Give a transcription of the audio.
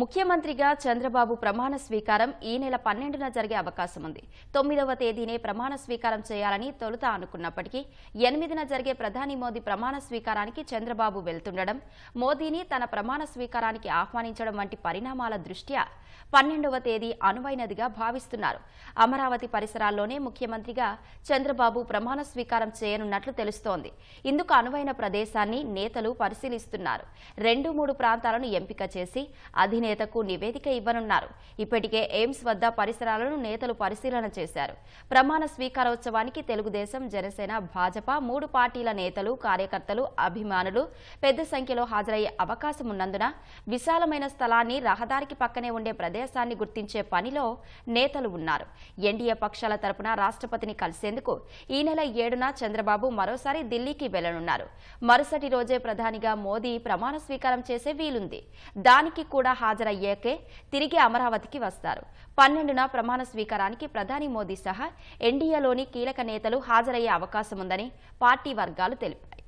ముఖ్యమంత్రిగా చంద్రబాబు ప్రమాణ స్వీకారం ఈ నెల 12న జరిగే అవకాశం ఉంది. 9వ తేదీనే ప్రమాణ స్వీకారం చేయాలని తొలుత అనుకున్నప్పటికీ 8న జరిగే ప్రధాని మోదీ ప్రమాణ స్వీకారానికి చంద్రబాబు వెళ్తుండడం, మోదీని తన ప్రమాణ స్వీకారానికి ఆహ్వానించడం వంటి పరిణామాల దృష్ట్యా 12వ తేదీ అనువైనదిగా భావిస్తున్నారు. అమరావతి పరిసరాల్లోనే ముఖ్యమంత్రిగా చంద్రబాబు ప్రమాణ స్వీకారం చేయనున్నట్లు తెలుస్తోంది. ఇందుకు అనువైన ప్రదేశాన్ని నేతలు పరిశీలిస్తున్నారు. 2-3 ప్రాంతాలను ఎంపిక చేసి అధినేతకు నివేదిక ఇవ్వనున్నారు. ఇప్పటికే ఎయిమ్స్ వద్ద పరిసరాలను నేతలు పరిశీలన చేశారు. ప్రమాణ స్వీకారోత్సవానికి తెలుగుదేశం, జనసేన, భాజపా 3 పార్టీల నేతలు, కార్యకర్తలు, అభిమానులు పెద్ద సంఖ్యలో హాజరయ్యే అవకాశం ఉన్నందున విశాలమైన స్థలాన్ని, రహదారికి పక్కనే ఉండే ప్రదేశాన్ని గుర్తించే పనిలో నేతలు ఉన్నారు. ఎన్డీఏ పక్షాల తరపున రాష్ట్రపతిని కలిసేందుకు ఈ నెల 7న చంద్రబాబు మరోసారి ఢిల్లీకి వెళ్లనున్నారు. మరుసటి రోజే ప్రధానిగా మోదీ ప్రమాణ స్వీకారం చేసే వీలుంది. దానికి కూడా హాజరయ్యాకే తిరిగి అమరావతికి వస్తారు. 12న ప్రమాణ స్వీకారానికి ప్రధాని మోదీ సహా ఎన్డీఏలోని కీలక నేతలు హాజరయ్యే అవకాశం ఉందని పార్టీ వర్గాలు తెలిపాయి.